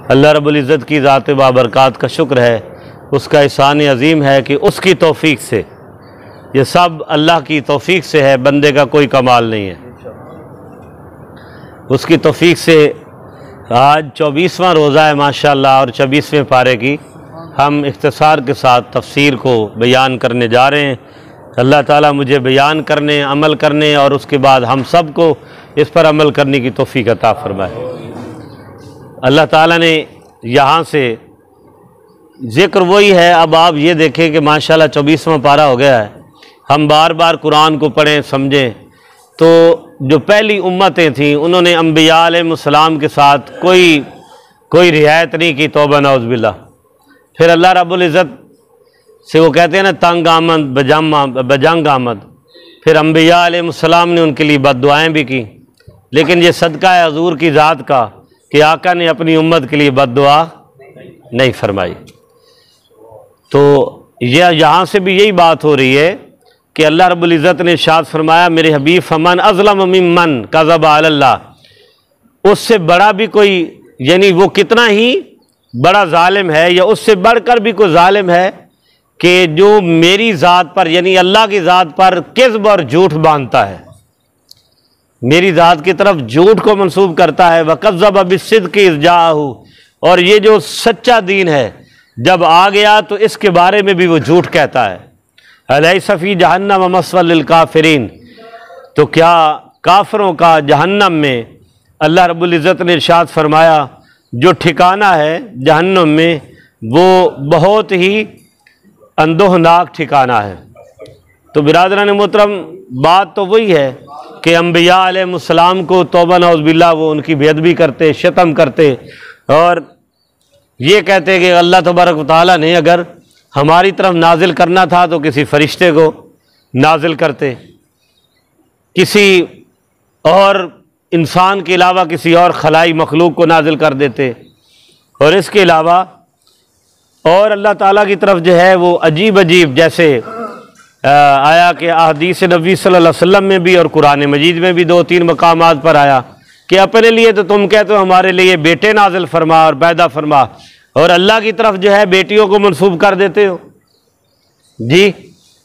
अल्लाह रब्बुल इज़्ज़त की ज़ात बाबरकात का शुक्र है, उसका एहसान अज़ीम है कि उसकी तौफ़ीक से, ये सब अल्लाह की तौफ़ीक से है, बंदे का कोई कमाल नहीं है। उसकी तौफ़ीक से आज 24वां रोज़ा है माशाअल्लाह, और 26वें पारे की हम इख्तिसार के साथ तफसीर को बयान करने जा रहे हैं। अल्लाह ताला मुझे बयान करने, अमल करने और उसके बाद हम सब को इस पर अमल करने की तौफ़ीक अता फ़रमाए। अल्लाह ताला ने यहाँ से ज़िक्र वही है। अब आप ये देखें कि माशाअल्लाह 24वां पारा हो गया है। हम बार बार कुरान को पढ़ें, समझें, तो जो पहली उम्मतें थीं उन्होंने अम्बिया अलैहिस्सलाम के साथ कोई रियायत नहीं की, तौबा नौज़ बिल्लाह। फिर अल्लाह रब्बुल इज़्ज़त से वो कहते हैं ना, तंग आमद बजंग आमद। फिर अम्बिया अलैहिस्सलाम ने उनके लिए बद्दुआएँ भी की, लेकिन ये सदका है हज़ूर की ज़ात का कि आका ने अपनी उम्मत के लिए बद्दुआ नहीं फरमाई। तो यह यहाँ से भी यही बात हो रही है कि अल्लाह रब्बुल इज़्ज़त ने इरशाद फरमाया, मेरे हबीब फमन अज़लम मिम्मन कज़ब अलल्लाह। उससे बड़ा भी कोई, यानी वो कितना ही बड़ा जालिम है या उससे बढ़कर भी कोई जालिम है कि जो मेरी ज़ात पर, यानी अल्लाह की ज़ात पर किज़्ब और झूठ बांधता है, मेरी ज़ात की तरफ झूठ को मंसूब करता है। वक़ज़्ज़ब बिस्सिद्क़ि इज़ जाअहू, और ये जो सच्चा दीन है जब आ गया तो इसके बारे में भी वो झूठ कहता है। अलैसा फ़ी जहन्नम मस्वल लिल काफ़िरीन, तो क्या काफिरों का जहन्नम में, अल्लाह रब्बुल इज़्ज़त ने इरशाद फरमाया जो ठिकाना है जहन्नम में वो बहुत ही अंदोहनाक ठिकाना है। तो बिरादरान मोहतरम, बात तो वही है कि अम्बिया अलैहिस्सलाम को तौबा नौज़ बिल्लाह वो उनकी बेअदबी करते, शतम करते और ये कहते कि अल्लाह तबारक व तआला ने अगर हमारी तरफ नाजिल करना था तो किसी फरिश्ते को नाजिल करते, किसी और इंसान के अलावा किसी और खलाई मखलूक को नाजिल कर देते। और इसके अलावा और अल्लाह ताला की तरफ जो है वो अजीब अजीब, जैसे आया कि अहदीस नबी सल्लल्लाहु अलैहि वसल्लम में भी और कुरान मजीद में भी 2-3 मकामात पर आया कि अपने लिए तो तुम कहते हो हमारे लिए बेटे नाजिल फरमा और पैदा फरमा, और अल्लाह की तरफ जो है बेटियों को मंसूब कर देते हो जी।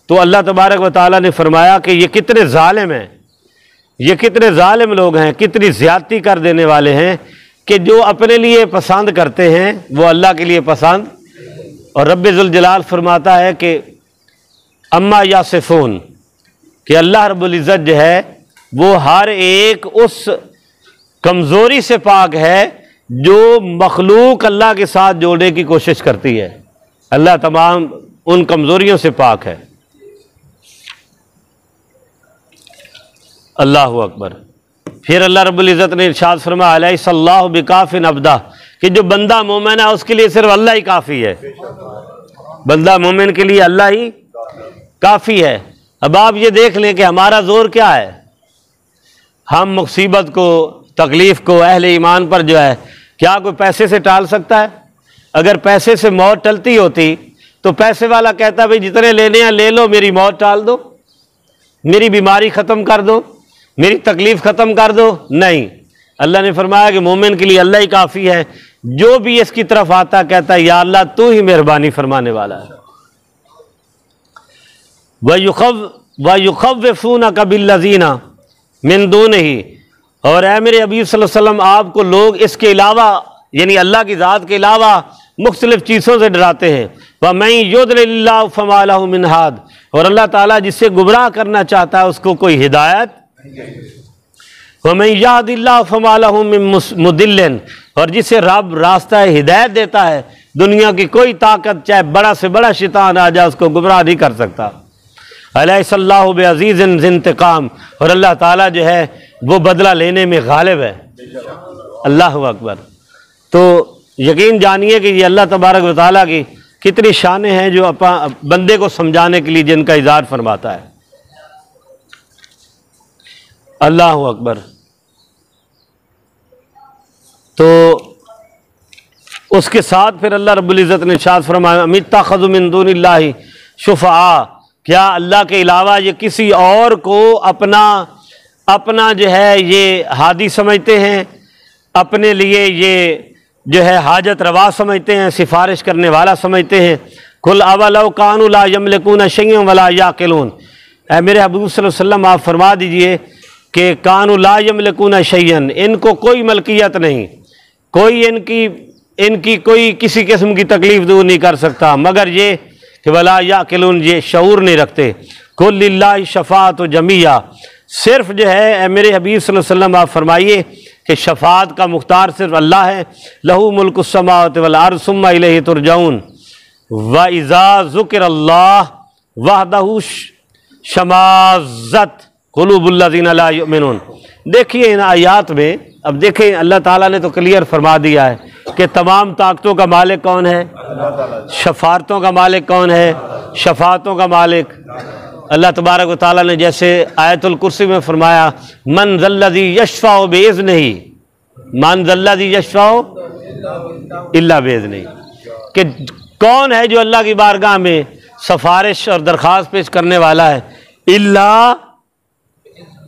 तो अल्लाह तबारक व तआला ने फरमाया कि ये कितने जालिम हैं, ये कितने जालिम लोग हैं, कितनी ज़्यादती कर देने वाले हैं कि जो अपने लिए पसंद करते हैं वो अल्लाह के लिए पसंद। और रब्बे ज़ुल जलाल फरमाता है कि अम्मा यासिफून, कि अल्लाह रब्बुल इज़्ज़त जो है वो हर एक उस कमज़ोरी से पाक है जो मखलूक अल्लाह के साथ जोड़ने की कोशिश करती है। अल्लाह तमाम उन कमज़ोरियों से पाक है। अल्लाहु अकबर। फिर अल्लाह रब्बुल इज़्ज़त ने इरशाद फरमाया अलैहिस्सलाहु बिकाफ़िन अब्दा, कि जो बंदा मोमिन है उसके लिए सिर्फ अल्लाह ही काफ़ी है। बंदा मोमिन के लिए अल्लाह ही काफ़ी है। अब आप ये देख लें कि हमारा ज़ोर क्या है। हम मुसीबत को, तकलीफ़ को अहले ईमान पर जो है, क्या कोई पैसे से टाल सकता है? अगर पैसे से मौत टलती होती तो पैसे वाला कहता भाई जितने लेने हैं ले लो, मेरी मौत टाल दो, मेरी बीमारी ख़त्म कर दो, मेरी तकलीफ़ ख़त्म कर दो। नहीं, अल्लाह ने फरमाया कि मोमिन के लिए अल्लाह ही काफ़ी है। जो भी इसकी तरफ आता कहता है या अल्लाह तू ही मेहरबानी फरमाने वाला है। वयुख़व्विफ़ूनका बिल्लज़ीना मिन दूनिही, और ऐ मेरे हबीब सल्लल्लाहु अलैहि वसल्लम आपको लोग इसके अलावा, यानी अल्लाह की ज़ात के अलावा मुख्तलिफ़ चीज़ों से डराते हैं। वमन युद्लिल्लाहु फमा लहु मिन हाद, और अल्लाह ताला जिससे गुमराह करना चाहता है उसको कोई हिदायत। वमन यहदिल्लाहु फमा लहु मिन मुदिल्लिन, और जिसे रब रास्ता हिदायत देता है दुनिया की कोई ताकत चाहे बड़ा से बड़ा शैतान आ जाए उसको गुमराह नहीं कर सकता। अलैहिस्सलाहु बिअज़ीज़िन ज़िंतिक़ाम, और अल्लाह ताला जो है वो बदला लेने में गालिब है। अल्लाहु अकबर। तो यकीन जानिए कि ये अल्लाह तबारक व तआला की कितनी शानें हैं जो बंदे को समझाने के लिए जिनका इज़हार फरमाता है। अल्लाहु अकबर। तो उसके साथ फिर अल्लाह रब्बुल इज़्ज़त ने इरशाद फरमाया अमित्तख़ज़ू मिन दूनिल्लाहि शुफ़अआ, क्या अल्लाह के अलावा ये किसी और को अपना जो है ये हादी समझते हैं, अपने लिए ये जो है हाजत रवा समझते हैं, सिफारिश करने वाला समझते हैं। कुल अवलौ कानू ला यमलिकून शैय्यन वला याकिलून, ऐ मेरे हबूब सल्लल्लाहु अलैहि वसल्लम आप फरमा दीजिए कि कानू ला यमलिकून शैय्यन, इनको कोई मलकियत नहीं, कोई इनकी कोई किसी किस्म की तकलीफ़ दूर नहीं कर सकता, मगर ये कि वला याकिलून, ये शऊर नहीं रखते। कुल लिल्लाहि शफ़ाअतु जमीआ, सिर्फ जो है मेरे हबीब सल्लल्लाहु अलैहि वसल्लम आप फरमाइए कि शफ़ाअत का मुख्तार सिर्फ अल्लाह है। लहू मुल्कुस समावाति वल अर्ज़ सुम्मा इलैहि तुरजऊन व इज़ा ज़ुकिरल्लाह वहदहू शमाज़त क़ुलूबुल्लज़ीना ला युमिनून। देखिए इन आयात में, अब देखें अल्लाह ताला ने तो क्लियर फरमा दिया है कि तमाम ताकतों का मालिक कौन है, शफ़ाअतों का मालिक कौन है, शफ़ाअतों का मालिक अल्लाह तबारक व तआला ने जैसे आयतुल कुर्सी में फरमाया मन ज़ल्लज़ी यशफ़अउ बिइज़्निही, मन ज़ल्लज़ी यशफ़अउ इल्ला बिइज़्निही, कि कौन है जो अल्लाह की बारगाह में सिफारिश और दरख्वास्त पेश करने वाला है, इल्ला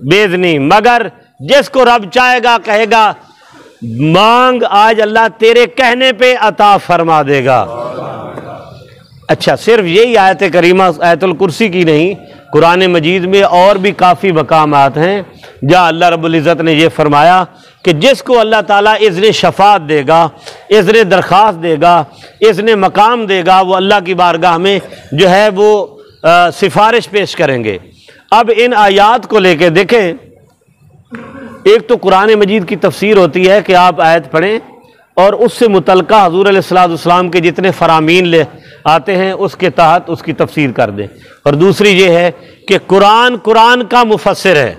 बिइज़्निही, मगर जिसको रब चाहेगा कहेगा मांग, आज अल्लाह तेरे कहने पे अता फरमा देगा। अच्छा, सिर्फ यही आयत करीमा आयतुल कुर्सी की नहीं, कुरान मजीद में और भी काफ़ी मकामात हैं जहाँ अल्लाह रब्बुल इज़्ज़त ने यह फरमाया कि जिसको अल्लाह ताला इज़्ने शफ़ाअत देगा, इज़्ने दरख्वास्त देगा, इज़्ने मकाम देगा, वो अल्लाह की बारगाह में जो है वो सिफारिश पेश करेंगे। अब इन आयात को लेके देखें, एक तो कुरान मजीद की तफसीर होती है कि आप आयत पढ़ें और उससे मुतल्लिक़ा हुज़ूर अलैहिस्सलाम के जितने फ़रामीन ले आते हैं उसके तहत उसकी तफसीर कर दें। और दूसरी ये है कि कुरान का मुफस्सिर है,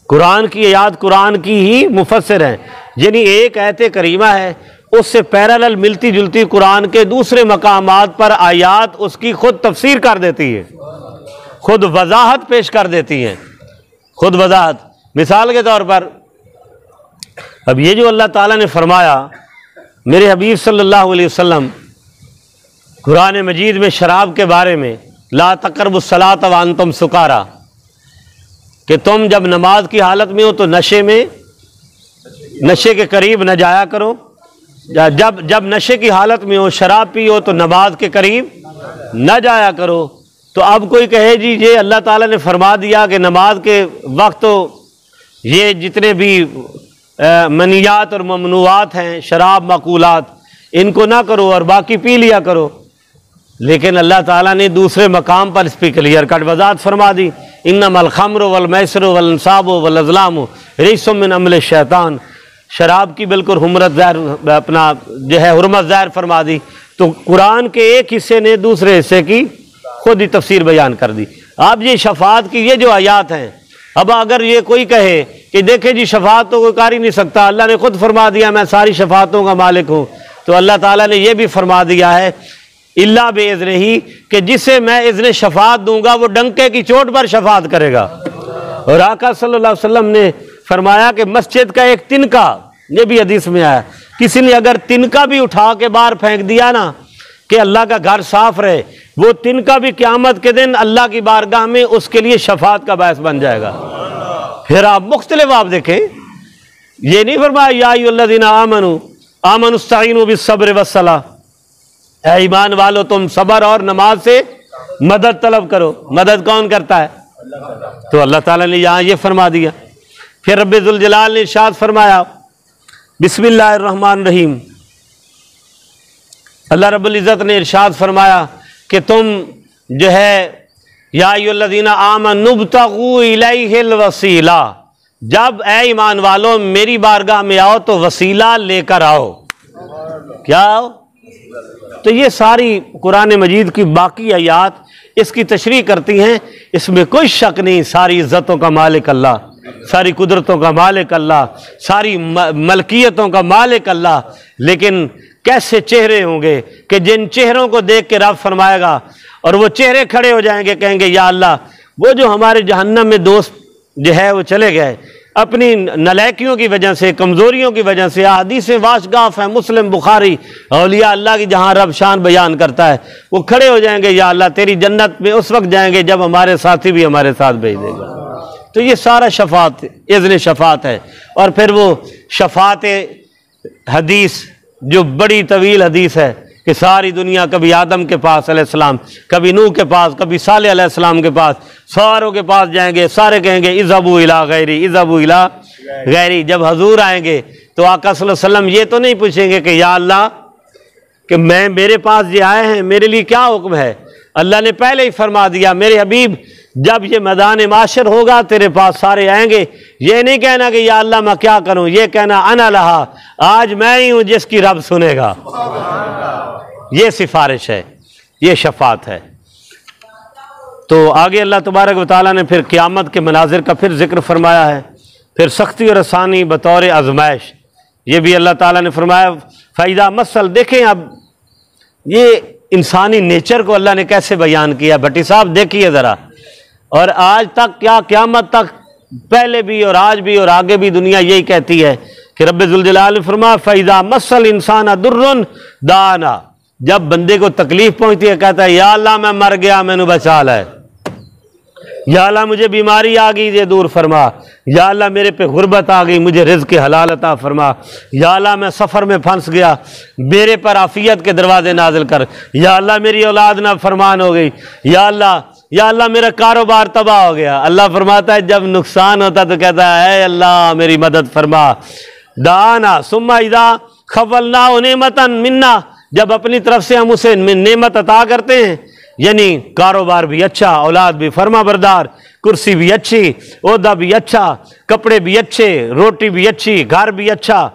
कुरान की आयत कुरान की ही मुफस्सिर है, यानी एक आयत करीमा है उससे पैरेलल मिलती जुलती कुरान के दूसरे मकामात पर आयात उसकी खुद तफसीर कर देती है, खुद वजाहत पेश कर देती हैं, खुद वजाहत। मिसाल के तौर पर अब ये जो अल्लाह ताला ने फरमाया मेरे हबीब सल्लल्लाहु अलैहि वसल्लम कुरान मजीद में शराब के बारे में, ला तक़रबुस सलात व अंतुम सुकारा, कि तुम जब नमाज की हालत में हो तो नशे के करीब न जाया करो, जब नशे की हालत में हो, शराब पी हो तो नमाज के करीब न जाया करो। तो अब कोई कहे जी ये अल्लाह ताला ने फरमा दिया कि नमाज के वक्त तो ये जितने भी मनियात और ममनुआत हैं, शराब मकूलात, इनको ना करो और बाकी पी लिया करो। लेकिन अल्लाह ताला ने दूसरे मकाम पर इस पर क्लियर कट वज़ाहत फरमा दी, इन्नमल खम्रु वल मैसरु वल अंसाबु वल अज़लामु रिज्सुम मिन अमल शैतान, शराब की बिल्कुल हुर्मत ज़ाहिर अपना जो है हुर्मत ज़ाहिर फरमा दी। तो कुरान के एक हिस्से ने दूसरे हिस्से की खुद ही तफसीर बयान कर दी। अब ये शफ़ाअत की ये जो आयात हैं, अब अगर ये कोई कहे कि देखे जी शफ़ाअत तो कोई कर ही नहीं सकता, अल्लाह ने खुद फरमा दिया मैं सारी शफ़ाअतों का मालिक हूँ, तो अल्लाह ताला ने यह भी फरमा दिया है इल्ला बेइज़्निही कि जिसे मैं इज़्ने शफ़ाअत दूंगा वो डंके की चोट पर शफ़ाअत करेगा। और आका सल्लल्लाहु अलैहि वसल्लम ने फरमाया कि मस्जिद का एक तिनका, ये भी हदीस में आया, किसी ने अगर तिनका भी उठा के बाहर फेंक दिया ना कि अल्लाह का घर साफ रहे, वो तिनका भी क़यामत के दिन अल्लाह की बारगाह में उसके लिए शफ़ाअत का बायस बन जाएगा। फिर आप मुख्तलिफ आप देखें, ये नहीं फरमाया या अय्युहल्लज़ीना आमनुस्तईनु बिस्सब्रि वस्सलाह, ऐ ईमान वालो तुम सब्र और नमाज से मदद तलब करो। मदद कौन करता है? तो अल्लाह ताला ने यहाँ ये फरमा दिया। फिर रब्बे ज़ुल जलाल ने इरशाद फरमाया बिस्मिल्लाहिर्रहमानिर्रहीम, अल्लाह रब्बुल इज़्ज़त ने इरशाद फरमाया कि तुम जो है या अय्युहल्लज़ीना आमनु इब्तगू इलैहिल वसीला, जब ऐ ईमान वालों मेरी बारगाह में आओ तो वसीला लेकर आओ। क्या आओ? तो ये सारी कुरान मजीद की बाकी आयात इसकी तशरीह करती हैं, इसमें कोई शक नहीं, सारी इज़्ज़तों का मालिक अल्लाह, सारी कुदरतों का मालिक अल्लाह, सारी मलकियतों का मालिक अल्लाह। लेकिन कैसे चेहरे होंगे कि जिन चेहरों को देख के रब फरमाएगा और वो चेहरे खड़े हो जाएंगे, कहेंगे या अल्लाह वो जो हमारे जहन्नम में दोस्त जो है वो चले गए अपनी नलायकियों की वजह से, कमज़ोरियों की वजह से। हदीस वाशगाफ है मुस्लिम बुखारी, औलिया अल्लाह की जहाँ रब शान बयान करता है, वो खड़े हो जाएंगे या अल्लाह तेरी जन्नत में उस वक्त जाएंगे जब हमारे साथी भी हमारे साथ भेज देगा। तो ये सारा शफ़ाअत इज़्ने शफ़ाअत है। और फिर वो शफ़ाअत हदीस जो बड़ी तवील हदीस है कि सारी दुनिया कभी आदम के पास अलैहिस्सलाम, कभी नूह के पास, कभी सालेह अलैहिस्सलाम के पास, सारों के पास जाएंगे, सारे कहेंगे इज़हबू इला गैरी, इज़हबू इला गैरी। जब हजूर आएंगे तो आका सल्लल्लाहु अलैहि वसल्लम ये तो नहीं पूछेंगे कि या अल्लाह कि मैं मेरे पास जो आए हैं मेरे लिए क्या हुक्म है। अल्लाह ने पहले ही फरमा दिया मेरे हबीब जब ये मैदान माशर होगा तेरे पास सारे आएंगे, ये नहीं कहना कि या अल्लाह मैं क्या करूं, ये कहना अना लहा, आज मैं ही हूं जिसकी रब सुनेगा। ये सिफारिश है, ये शफात है। तो आगे अल्लाह तबारक व तआला ने फिर क़यामत के मनाजिर का फिर जिक्र फरमाया है, फिर सख्ती और आसानी बतौर आजमाइश। ये भी अल्लाह ताला ने फरमाया फ़ायदा मसल। देखें अब ये इंसानी नेचर को अल्लाह ने कैसे बयान किया। भट्टी साहब देखिए ज़रा, और आज तक क्या क़यामत तक, पहले भी और आज भी और आगे भी दुनिया यही कहती है कि रब्बे ज़ुल जलाल ने फरमाया फ़ायदा मसल इंसान दुर्रुन दाना। जब बंदे को तकलीफ पहुंचती है कहता है या अल्लाह मैं मर गया मैनू बचा लै, या अल्लाह मुझे बीमारी आ गई ये दूर फरमा, या अल्लाह मेरे पे गुर्बत आ गई मुझे रिज़्क़ हलाल अता फरमा, या अल्लाह मैं सफ़र में फंस गया मेरे पर आफियत के दरवाजे नाजिल कर, या अल्लाह मेरी औलाद ना फरमान हो गई, या अल्लाह मेरा कारोबार तबाह हो गया। अल्लाह फरमाता है जब नुकसान होता तो कहता है अल्लाह मेरी मदद फरमा। दाना सुम्मा इदा खवलना नेमतन मिन्ना, जब अपनी तरफ से हम उसे नेमत अता करते हैं, यानी कारोबार भी अच्छा, औलाद भी फरमा बरदार, कुर्सी भी अच्छी, ओहदा भी अच्छा, कपड़े भी अच्छे, रोटी भी अच्छी, घर भी अच्छा,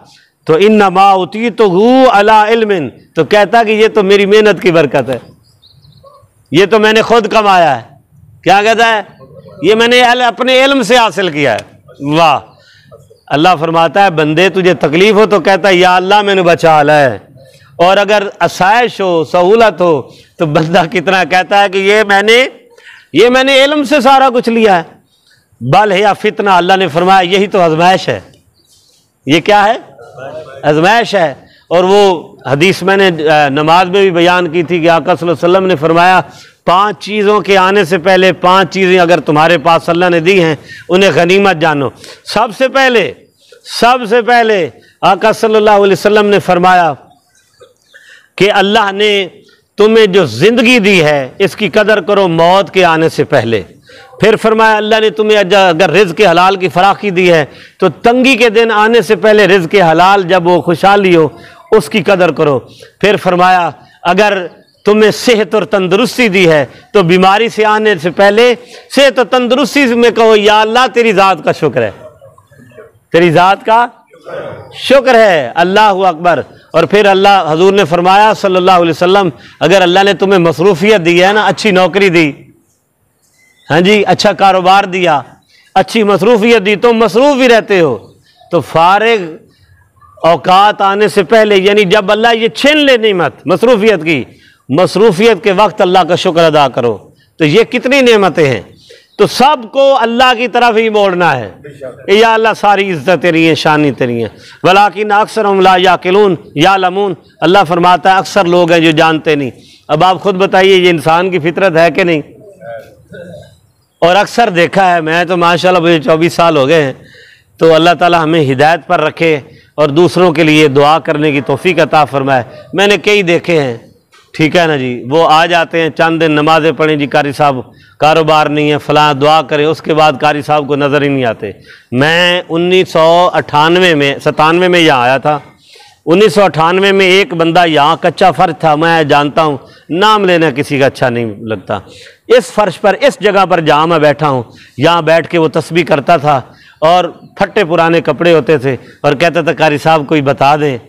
तो इन्नमा उतीतुहु अला इल्मिन, तो कहता कि ये तो मेरी मेहनत की बरकत है, ये तो मैंने खुद कमाया है। क्या कहता है? ये मैंने अपने इल्म से हासिल किया है। वाह! अल्लाह फरमाता है बंदे तुझे तकलीफ हो तो कहता है या अल्लाह मैंने बचा ला, और अगर आसाइश हो सहूलत हो तो बंदा कितना कहता है कि ये मैंने इल्म से सारा कुछ लिया है। बल है या फितना, अल्लाह ने फरमाया यही तो आजमाइश है। ये क्या है? आजमाइश है। और वो हदीस मैंने नमाज में भी बयान की थी कि आका सल्लल्लाहु अलैहि वसल्लम ने फरमाया 5 चीज़ों के आने से पहले 5 चीज़ें अगर तुम्हारे पास अल्लाह ने दी हैं उन्हें गनीमत जानो। सबसे पहले आका सल्लल्लाहु अलैहि वसल्लम ने फरमाया कि अल्लाह ने तुम्हें जो ज़िंदगी दी है इसकी कदर करो मौत के आने से पहले। फिर फरमाया अल्लाह ने तुम्हें अगर रिज़्क़ हलाल की फराखी दी है तो तंगी के दिन आने से पहले रिज़्क़ हलाल जब वो खुशहाली हो उसकी कदर करो। फिर फरमाया अगर तुम्हें सेहत और तंदुरुस्ती दी है तो बीमारी से आने से पहले सेहत और तंदुरुस्ती में कहो या अल्लाह तेरी ज़ात का शुक्र है, तेरी ज़ात का शुक्र है, अल्लाहु अकबर। और फिर अल्लाह हजूर ने फरमाया सल्लल्लाहु अलैहि वसल्लम अगर अल्लाह ने तुम्हें मसरूफियत दी है ना, अच्छी नौकरी दी, हाँ जी, अच्छा कारोबार दिया, अच्छी मसरूफियत दी, तुम मसरूफ भी रहते हो, तो फारिग औकात आने से पहले यानी जब अल्लाह ये छीन ले नेमत मसरूफियत की, मसरूफियत के वक्त अल्लाह का शुक्र अदा करो। तो ये कितनी नेमतें हैं। तो सबको अल्लाह की तरफ ही मोड़ना है। या अल्लाह सारी इज्जत तेरी है, शानी तेरी है। वलाकिन अक्सरहुम ला याकिलून यालमून, अल्लाह फरमाता है अक्सर लोग हैं जो जानते नहीं। अब आप खुद बताइए ये इंसान की फितरत है कि नहीं? और अक्सर देखा है, मैं तो माशाल्लाह मुझे 24 साल हो गए हैं, तो अल्लाह ताला हमें हिदायत पर रखे और दूसरों के लिए दुआ करने की तौफीक अता फरमाए। मैंने कई देखे हैं, ठीक है ना जी, वो आ जाते हैं चंद दिन नमाजें पढ़ें जी, कारी साहब कारोबार नहीं है, फलां दुआ करें, उसके बाद कारी साहब को नज़र ही नहीं आते। मैं 1997 में यहाँ आया था। 1998 में एक बंदा यहाँ कच्चा फर्श था, मैं जानता हूँ, नाम लेना किसी का अच्छा नहीं लगता। इस फर्श पर, इस जगह पर जहाँ मैं बैठा हूँ, यहाँ बैठ के वो तस्बीह करता था और फट्टे पुराने कपड़े होते थे और कहता था कारी साहब कोई बता दें,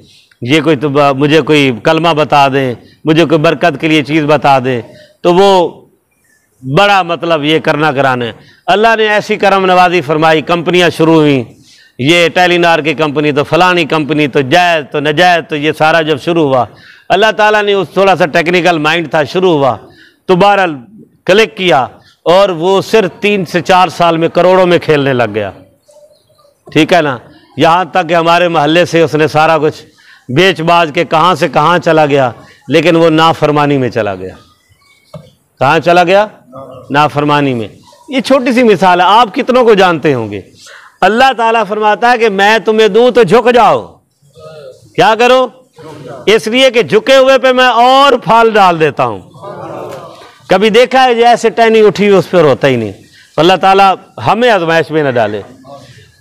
ये कोई तो मुझे कोई कलमा बता दें, मुझे कोई बरकत के लिए चीज़ बता दें। तो वो बड़ा मतलब ये करना कराने, अल्लाह ने ऐसी करम नवाजी फरमाई, कंपनियां शुरू हुई, ये टेलीनार की कंपनी, तो फलानी कंपनी, तो जायज़ तो नजायज़, तो ये सारा जब शुरू हुआ अल्लाह ताला ने उस थोड़ा सा टेक्निकल माइंड था, शुरू हुआ तो बहरहाल क्लिक किया और वो सिर्फ 3 से 4 साल में करोड़ों में खेलने लग गया। ठीक है ना, यहाँ तक कि हमारे मोहल्ले से उसने सारा कुछ बेच बाज के कहाँ से कहाँ चला गया, लेकिन वो नाफरमानी में चला गया। कहाँ चला गया? नाफरमानी में। ये छोटी सी मिसाल है, आप कितनों को जानते होंगे। अल्लाह ताला फरमाता है कि मैं तुम्हें दूं तो झुक जाओ, क्या करो? इसलिए कि झुके हुए पे मैं और फाल डाल देता हूं। कभी देखा है जैसे टहनी उठी हुई उस पर रोता ही नहीं? तो अल्लाह ताला हमें आजमाइश में न डाले।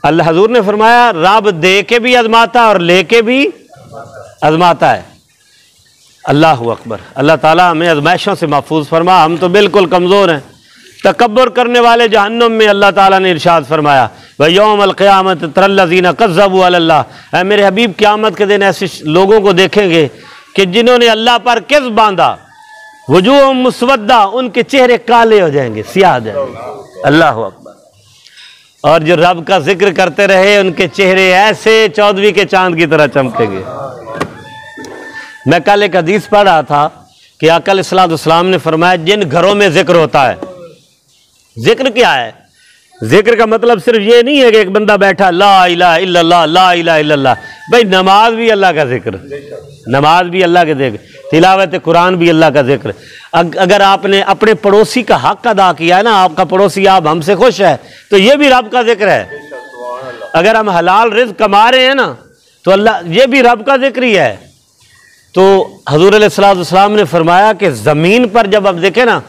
अल्लाह हजूर ने फरमाया रब दे के भी आजमाता और लेके भी आजमाता है। अल्लाह अकबर। अल्लाह ताला हमें आजमाइशों से महफूज फरमा। हम तो बिल्कुल कमज़ोर हैं। तकब्बुर करने वाले जहन्नुम में अल्लाह ताला ने इरशाद फरमाया व यौमल क़ियामत तरल्लज़ीना कज़्ज़बू अलल्लाह। मेरे हबीब क़यामत के दिन ऐसे लोगों को देखेंगे कि जिन्होंने अल्लाह पर किज़्ब बांधा, वजूह मुस्वद्दा, उनके चेहरे काले हो जाएंगे, सियाह हो जाएंगे। अल्लाह अकबर। और जो रब का जिक्र करते रहे उनके चेहरे ऐसे 14वीं के चांद की तरह चमकेंगे। मैं कल एक हदीस पढ़ रहा था कि आका अलैहिस्सलाम ने फरमाया जिन घरों में जिक्र होता है, जिक्र क्या है? जिक्र का मतलब सिर्फ ये नहीं है कि एक बंदा बैठा ला इलाहा इल्लल्लाह ला इलाहा इल्लल्लाह। भाई नमाज भी अल्लाह का जिक्र, नमाज भी अल्लाह के जिक्र, तिलावत कुरान भी अल्लाह का जिक्र। अगर आपने अपने पड़ोसी का हक अदा किया है ना, आपका पड़ोसी आप हमसे खुश है, तो ये भी रब का जिक्र है। अगर हम हलाल रिज़्क़ कमा रहे हैं ना, तो अल्लाह ये भी रब का जिक्र ही है। तो हजूर अलैहिस्सलाम ने फरमाया कि ज़मीन पर जब आप देखें ना,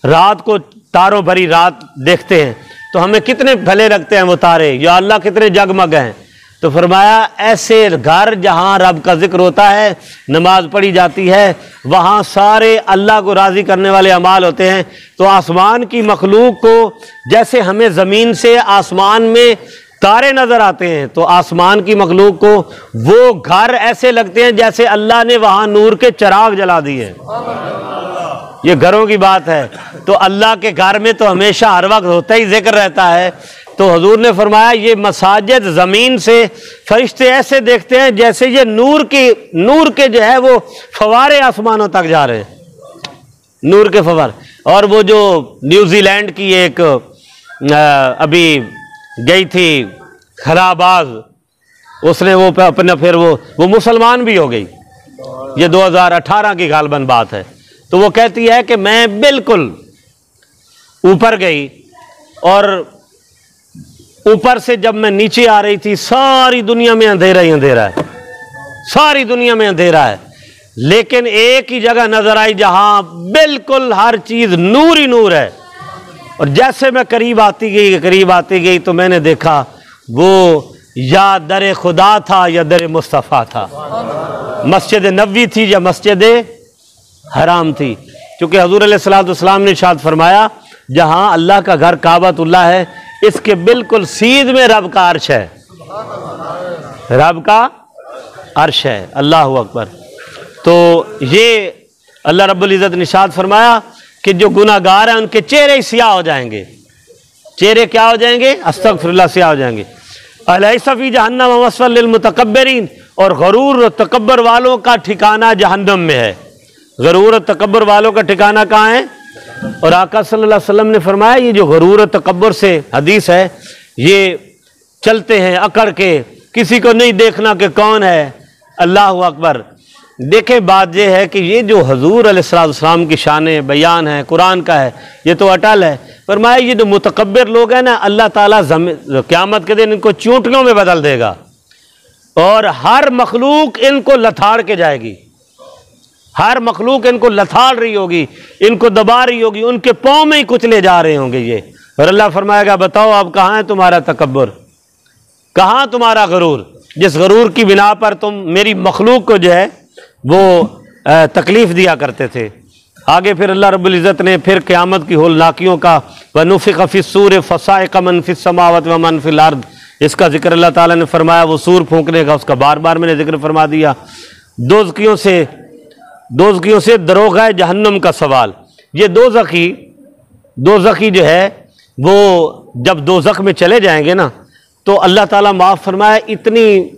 रात को तारों भरी रात देखते हैं तो हमें कितने भले लगते हैं वो तारे, या अल्लाह कितने जगमग हैं। तो फरमाया ऐसे घर जहाँ रब का जिक्र होता है, नमाज पढ़ी जाती है, वहाँ सारे अल्लाह को राज़ी करने वाले अमाल होते हैं। तो आसमान की मखलूक को जैसे हमें ज़मीन से आसमान में तारे नज़र आते हैं, तो आसमान की मखलूक को वो घर ऐसे लगते हैं जैसे अल्लाह ने वहाँ नूर के चिराग जला दिए। ये घरों की बात है। तो अल्लाह के घर में तो हमेशा हर वक्त होता ही जिक्र रहता है। तो हुजूर ने फरमाया ये मसाजिद ज़मीन से फरिश्ते ऐसे देखते हैं जैसे ये नूर के जो है वो फवारे आसमानों तक जा रहे हैं, नूर के फवारे। और वो जो न्यूजीलैंड की एक अभी गई थी खराबाज, उसने वो अपना फिर वो मुसलमान भी हो गई। ये 2018 की गालबन बात है। तो वो कहती है कि मैं बिल्कुल ऊपर गई और ऊपर से जब मैं नीचे आ रही थी सारी दुनिया में अंधेरा ही अंधेरा है, सारी दुनिया में अंधेरा है, लेकिन एक ही जगह नजर आई जहां बिल्कुल हर चीज नूर ही नूर है। और जैसे मैं करीब आती गई तो मैंने देखा वो या दर खुदा था या दर मुस्तफ़ा था, मस्जिद नबवी थी या मस्जिद हराम थी। क्योंकि हजूर अलैहिस्सलाम ने इरशाद फरमाया जहां अल्लाह का घर काबतुल्लाह है, इसके बिल्कुल सीध में रब का अर्श है, रब का अर्श है। अल्लाह अकबर। तो ये अल्लाह रब्बुल इज़्ज़त ने इरशाद फरमाया कि जो गुनाहगार हैं उनके चेहरे सियाह हो जाएंगे। चेहरे क्या हो जाएंगे? अस्तगफिरुल्लाह, सियाह हो जाएंगे। अलैसा फी जहन्नम मस्वल लिल मुतकब्बिरीन। और गरूर और तकब्बर वालों का ठिकाना जहन्नम में है। गरूर और तकब्बर वालों का ठिकाना कहाँ है? और आका सल्लल्लाहु अलैहि वसल्लम ने फरमाया ये जो गरूर और तकब्बर से हदीस है, ये चलते हैं अकड़ के, किसी को नहीं देखना कि कौन है। अल्लाह अकबर। देखें बात यह है कि ये जो हजूर अलैहिस्सलाम की शान बयान है, कुरान का है, ये तो अटल है। फरमाया ये जो मुतकब्बिर लोग हैं ना, अल्लाह ताला क़यामत के दिन इनको चूंटियों में बदल देगा और हर मखलूक इनको लथाड़ के जाएगी। हर मखलूक इनको लथाड़ रही होगी, इनको दबा रही होगी, उनके पाँव में ही कुचले जा रहे होंगे ये। और अल्लाह फरमाएगा बताओ अब कहाँ है तुम्हारा तकब्बुर, कहाँ तुम्हारा गरूर, जिस गरूर की बिना पर तुम मेरी मखलूक को जो है वो तकलीफ दिया करते थे। आगे फिर अल्लाह रब्बुल इज़्ज़त ने फिर क़यामत की होलनाकियों का वनुफ़िख़ फ़िस्सूर फ़साइक़ मन फ़िस्समावाति व मन फ़िल अर्द, इसका जिक्र अल्लाह ताला ने फरमाया। वो सूर फूंकने का उसका बार बार मैंने जिक्र फरमा दिया। दोज़खियों से दरोगा जहन्नम का सवाल। ये दोज़खी जो है वो जब दोज़ख में चले जाएंगे ना, तो अल्लाह ताला माफ़ फरमाया इतनी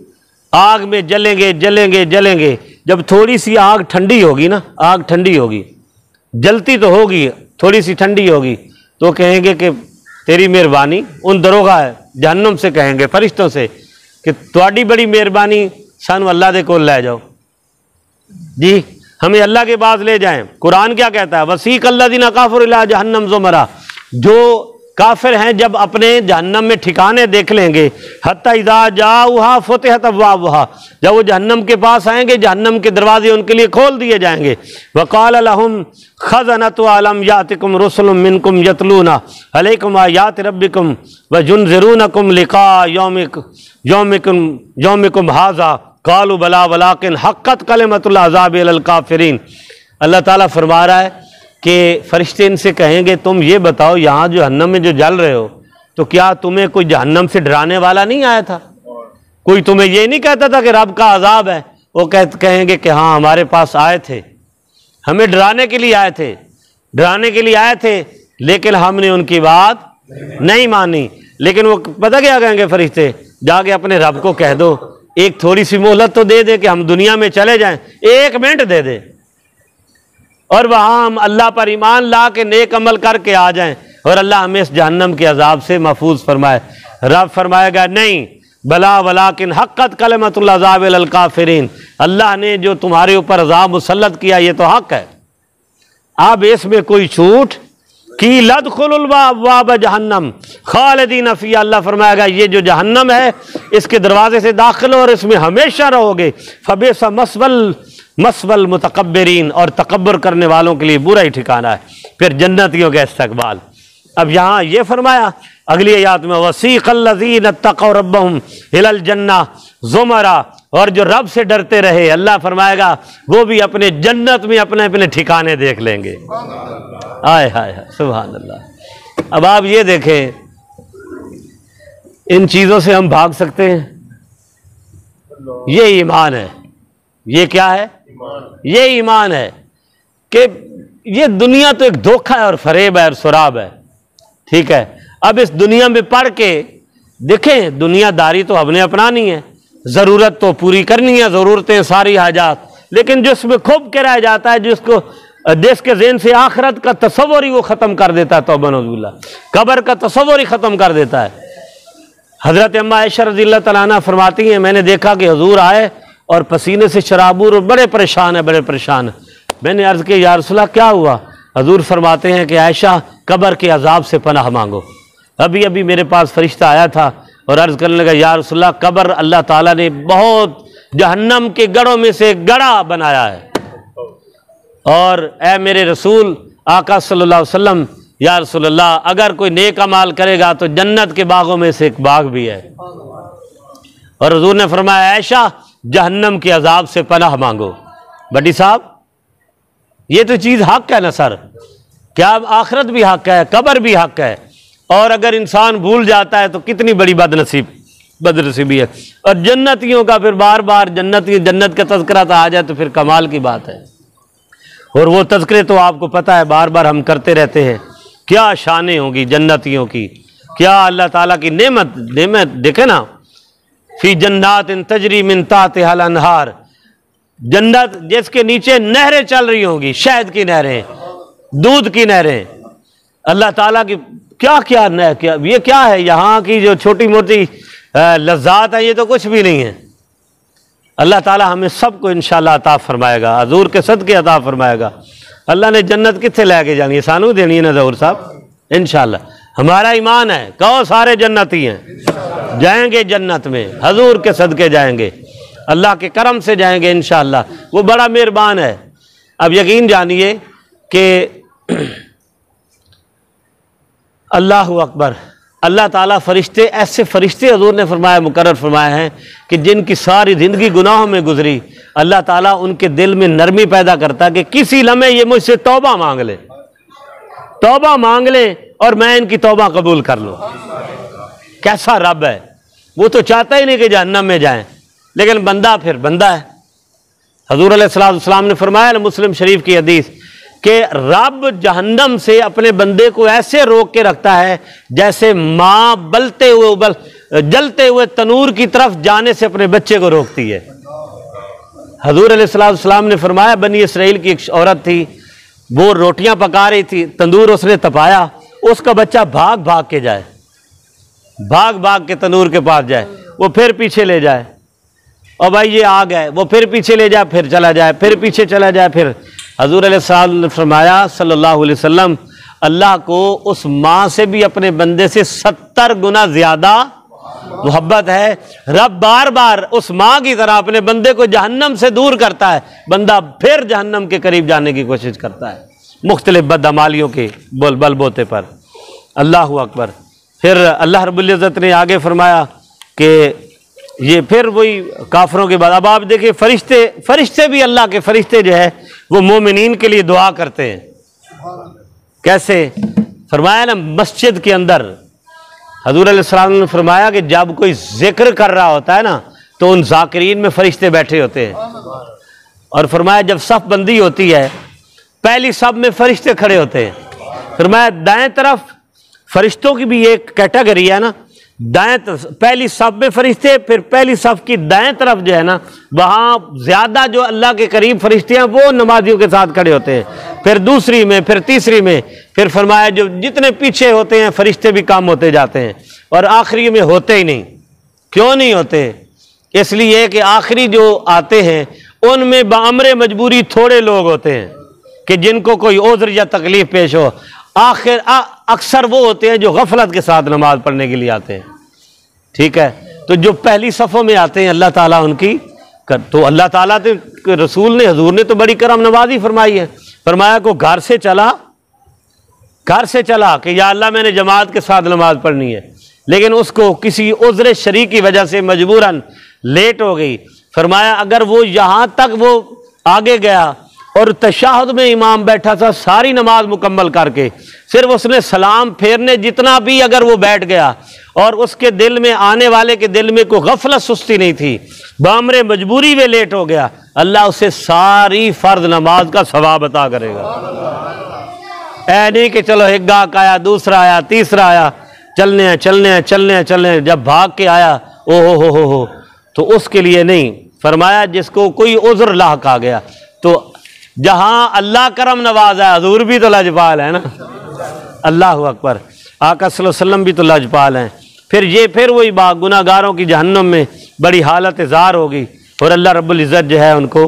आग में जलेंगे। जब थोड़ी सी आग ठंडी होगी ना, आग ठंडी होगी, जलती तो होगी, थोड़ी सी ठंडी होगी, तो कहेंगे कि तेरी मेहरबानी। उन दरोगा जहन्नम से कहेंगे फरिश्तों से कि तुम्हारी बड़ी मेहरबानी, सानू अल्लाह दे कोल ले जाओ जी, हमें अल्लाह के पास ले जाएं। कुरान क्या कहता है? वसीक अल्लज़ीना काफ़रू इला जहन्नम ज़ुमरा। जो काफिर हैं जब अपने जहन्नम में ठिकाने देख लेंगे, हत्ता इज़ा जाऊहा फुतिहत अब्वाबुहा, जब वो जहन्नम के पास आएंगे जहन्नम के दरवाजे उनके लिए खोल दिए जाएंगे। वक़ाल लहुम खज़नतु अलम यातिकुम रुसुलुम मिनकुम यतलूना अलैकुम आयाति रब्बिकुम व युनज़िरूनकुम लिक़ा यौमिकुम हाज़ा क़ालू बला वलाकिन हक़्क़त कलिमतुल अज़ाबि अलल काफ़िरीन। अल्लाह ताला फरमा रहा है कि फरिश्ते इनसे कहेंगे तुम ये बताओ यहाँ जो जहन्नम में जो जल रहे हो तो क्या तुम्हें कोई जहन्नम से डराने वाला नहीं आया था? कोई तुम्हें ये नहीं कहता था कि रब का अजाब है? वो कहेंगे कि हाँ हमारे पास आए थे, हमें डराने के लिए आए थे, डराने के लिए आए थे, लेकिन हमने उनकी बात नहीं मानी। लेकिन वो पता क्या कहेंगे फरिश्ते, जाके अपने रब को कह दो एक थोड़ी सी मोहलत तो दे दे कि हम दुनिया में चले जाएं, 1 मिनट दे दे और वहाँ हम अल्लाह पर ईमान ला के नेक अमल करके आ जाएं और अल्लाह हमें इस जहन्नम के अजाब से महफूज फरमाए। रब फरमाएगा नहीं, बला वलाकिन हक़्क़त कलिमतुल अज़ाब अलल काफ़िरीन, अल्लाह ने जो तुम्हारे ऊपर अजाब मुसल्लत किया ये तो हक़ है, अब इसमें कोई छूट की लदखुलुल अब्वाब जहन्नम खालिदीन फ़ीहा, अल्लाह फरमाएगा ये जो जहन्नम है इसके दरवाजे से दाखिल हो और इसमें हमेशा रहोगे। फबिसा मस्वल मुतकब्बिरीन, और तकब्बर करने वालों के लिए बुरा ही ठिकाना है। फिर जन्नतियों का इस्तकबाल। अब यहाँ ये फरमाया अगली आयत में वसीक़ल्लज़ीना इत्तक़ौ रब्बहुम इलल जन्नह ज़ुमरा, और जो रब से डरते रहे अल्लाह फरमाएगा वो भी अपने जन्नत में अपने अपने ठिकाने देख लेंगे। आय हाय हाय सुभान अल्लाह। अब आप ये देखें, इन चीज़ों से हम भाग सकते हैं? ये ईमान है। ये क्या है? ये ईमान है कि ये दुनिया तो एक धोखा है और फरेब है और सुराब है, ठीक है। अब इस दुनिया में पढ़ के देखें, दुनियादारी तो हमने अपनानी है, ज़रूरत तो पूरी करनी है, ज़रूरतें सारी हाजात, लेकिन जिसमें खूब के रह जाता है, जिसको देश के ज़हन से आखिरत का तसव्वुर ही वो ख़त्म कर देता है, तौबा नऊज़ुबिल्लाह, कब्र का तसव्वुर ही ख़त्म कर देता है। हज़रत अम्मा आयशा रज़ियल्लाहु तआला अन्हा फरमाती हैं, मैंने देखा कि हुज़ूर आए और पसीने से शराबूर और बड़े परेशान है, बड़े परेशान है। मैंने अर्ज़ की या रसूलल्लाह क्या हुआ? हुज़ूर फरमाते हैं कि आयशा कब्र के अजाब से पनाह मांगो। अभी अभी मेरे पास फरिश्ता आया था और अर्ज़ करने लगा या रसूलल्लाह कब्र अल्लाह ताला ने बहुत जहन्नम के गढ़ों में से गड़ा बनाया है, और ए मेरे रसूल आका सल्लल्लाहु अलैहि वसल्लम, या रसूलल्लाह अगर कोई नेक अमाल करेगा तो जन्नत के बागों में से एक बाग भी है। और हुज़ूर ने फरमाया आयशा जहन्नम के अजाब से पनाह मांगो। बड़ी साहब ये तो चीज़ हक है ना सर, क्या आखिरत भी हक है, कब्र भी हक है, और अगर इंसान भूल जाता है तो कितनी बड़ी बदनसीबी है। और जन्नतियों का फिर बार बार जन्नत का तज़किरा तो आ जाए तो फिर कमाल की बात है। और वो तज़किरे तो आपको पता है बार बार हम करते रहते हैं, क्या शानें होंगी जन्नतियों की, क्या अल्लाह ताला की नेमत देखे ना, फी जन्नातिन तजरी मिन ताहतिहल अनहार, जन्नत जिसके नीचे नहरें चल रही होंगी, शहद की नहरें, दूध की नहरें, अल्लाह ताला की क्या क्या ये क्या है, यहाँ की जो छोटी मोटी लज्जात है ये तो कुछ भी नहीं है। अल्लाह ताला हमें सबको इंशाअल्लाह अता फरमाएगा, हजूर के सदके अता फरमाएगा। अल्लाह ने जन्नत कितने लेके जानी है, सानू देनी है ना ज़हूर साहब, इंशाअल्लाह। हमारा ईमान है, कहो सारे जन्नती हैं, जाएंगे जन्नत में, हजूर के सदके जाएंगे, अल्लाह के करम से जाएंगे इंशाअल्लाह, वो बड़ा मेहरबान है। अब यकीन जानिए कि अल्लाह अकबर, अल्लाह ताला फरिश्ते, ऐसे फरिश्ते हजूर ने फरमाया मुकर्रर फरमाए हैं कि जिनकी सारी ज़िंदगी गुनाहों में गुजरी, अल्लाह ताला उनके दिल में नरमी पैदा करता है कि किसी लम्हे ये मुझसे तौबा मांग ले, तौबा मांग ले और मैं इनकी तौबा कबूल कर लूँ। कैसा रब है, वो तो चाहता ही नहीं कि जहन्नम में जाएं, लेकिन बंदा फिर बंदा है। हजूर अलैहिस्सलाम ने फरमाया ना मुस्लिम शरीफ की हदीस कि रब जहन्नम से अपने बंदे को ऐसे रोक के रखता है जैसे माँ जलते हुए तनूर की तरफ जाने से अपने बच्चे को रोकती है। हजूर अलैहिस्सलाम ने फरमाया बनी इसराइल की एक औरत थी, वो रोटियां पका रही थी, तंदूर उसने तपाया, उसका बच्चा भाग भाग के जाए, भाग भाग के तंदूर के पास जाए, वो फिर पीछे ले जाए, और भाई ये आ गए, वो फिर पीछे ले जाए, फिर चला जाए, फिर पीछे चला जाए, फिर हजूर अलैहिस्सलाम ने फरमाया सल्लल्लाहु अलैहि वसल्लम अल्लाह को उस माँ से भी अपने बंदे से 70 गुना ज्यादा मोहब्बत है। रब बार बार उस माँ की तरह अपने बंदे को जहन्नम से दूर करता है, बंदा फिर जहन्नम के करीब जाने की कोशिश करता है मुख्तलिफ बदअमालियों के बलबोते पर। अल्लाह अकबर। फिर अल्लाह रब्बुल इज़्ज़त ने आगे फरमाया कि ये फिर वही काफरों के बाद अब आप देखिए फरिश्ते भी अल्लाह के फरिश्ते जो है वो मोमिनीन के लिए दुआ करते हैं। कैसे? फरमाया ना मस्जिद के अंदर हजूर अलैहिस्सलाम ने फरमाया कि जब कोई जिक्र कर रहा होता है ना तो उन जाकिरीन में फरिश्ते बैठे होते हैं। और फरमाया जब सफ बंदी होती है पहली सब में फरिश्ते खड़े होते हैं। फरमाया दाएं तरफ फरिश्तों की भी एक कैटेगरी है ना, दाएं पहली सब में फरिश्ते, फिर पहली सफ की दाएं तरफ जो है ना वहां ज्यादा जो अल्लाह के करीब फरिश्ते हैं वो नमाजियों के साथ खड़े होते हैं, फिर दूसरी में, फिर तीसरी में, फिर फरमाया जो जितने पीछे होते हैं फरिश्ते भी कम होते जाते हैं और आखिरी में होते ही नहीं। क्यों नहीं होते? इसलिए कि आखिरी जो आते हैं उनमें बामरे मजबूरी थोड़े लोग होते हैं कि जिनको कोई उज़्र या तकलीफ पेश हो। आखिर अक्सर वो होते हैं जो गफलत के साथ नमाज पढ़ने के लिए आते हैं। ठीक है, तो जो पहली सफ़ों में आते हैं अल्लाह ताला उनकी तो अल्लाह ताला तो रसूल ने हजूर ने तो बड़ी करम नवाजी फरमाई है। फरमाया को घर से चला कि या अल्लाह मैंने जमात के साथ नमाज पढ़नी है, लेकिन उसको किसी उज़्र शरीक की वजह से मजबूरन लेट हो गई। फरमाया अगर वो यहाँ तक वो आगे गया और तशahहुद में इमाम बैठा था सारी नमाज मुकम्मल करके, सिर्फ उसने सलाम फेरने जितना भी अगर वो बैठ गया और उसके दिल में आने वाले के दिल में कोई गफलत सुस्ती नहीं थी, बामरे मजबूरी में लेट हो गया, अल्लाह उसे सारी फर्ज नमाज का सवाब अता करेगा। ऐ नहीं कि चलो एक गाहक आया, दूसरा आया, तीसरा आया, चलने जब भाग के आया ओ हो तो उसके लिए नहीं। फरमाया जिसको कोई उज़्र लाहक आ गया, तो जहां अल्लाह करम नवाज है, हजूर भी तो लाजपाल है ना, अल्लाह अकबर, आका सल्लल्लाहु अलैहि वसल्लम भी तो लाजपाल हैं। फिर वही बात गुनाहगारों की जहन्नम में बड़ी हालत ज़ार होगी और अल्लाह रब्बुल इज़्ज़त जो है उनको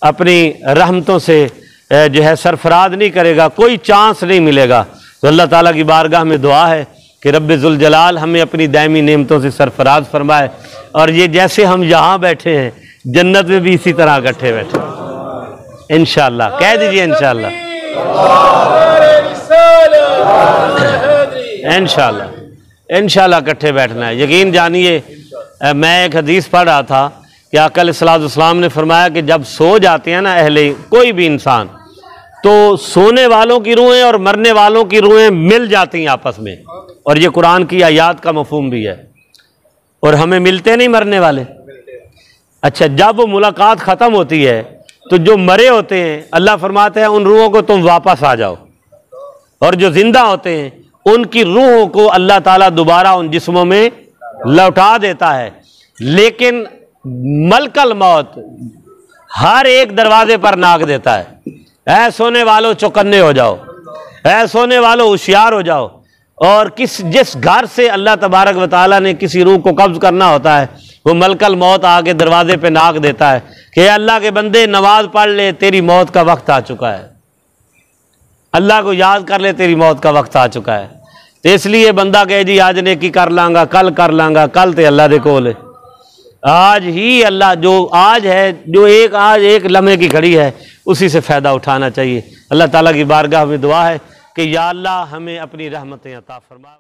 अपनी रहमतों से जो है सरफराज नहीं करेगा, कोई चांस नहीं मिलेगा। तो अल्लाह ताला की बारगाह में दुआ है कि रब्बे ज़ुल जलाल हमें अपनी दायमी नेमतों से सरफराज फरमाए और ये जैसे हम यहाँ बैठे हैं जन्नत में भी इसी तरह इकट्ठे बैठे इंशाअल्लाह। कह दीजिए इंशाअल्लाह, इंशाअल्लाह इकट्ठे बैठना है। यकीन जानिए, मैं एक हदीस पढ़ रहा था कि आका अलैहिस्सलाम ने फरमाया कि जब सो जाते हैं ना अहले कोई भी इंसान, तो सोने वालों की रूहें और मरने वालों की रूहें मिल जाती हैं आपस में, और ये कुरान की आयात का मफहूम भी है। और हमें मिलते नहीं मरने वाले। अच्छा, जब वो मुलाकात ख़त्म होती है तो जो मरे होते हैं अल्लाह फरमाते हैं उन रूहों को तुम वापस आ जाओ, और जो जिंदा होते हैं उनकी रूहों को अल्लाह ताला दोबारा उन जिस्मों में लौटा देता है। लेकिन मलकल मौत हर एक दरवाजे पर नाक देता है, ऐ सोने वालों चौकन्ने हो जाओ, ऐ सोने वालों होशियार हो जाओ। और जिस घर से अल्लाह तबारक व तआला ने किसी रूह को कब्ज करना होता है, वो मलकल मौत आके दरवाजे पे नाक देता है कि अल्लाह के बंदे नमाज पढ़ ले, तेरी मौत का वक्त आ चुका है, अल्लाह को याद कर ले, तेरी मौत का वक्त आ चुका है। तो इसलिए बंदा कहे जी आज नेकी कर लांगा, कल कर लांगा, कल तो अल्लाह दे कोल है। आज ही अल्लाह जो आज है, जो आज एक लम्हे की घड़ी है, उसी से फ़ायदा उठाना चाहिए। अल्लाह ताला की बारगाह में दुआ है कि या अल्लाह हमें अपनी रहमतें अता फरमा।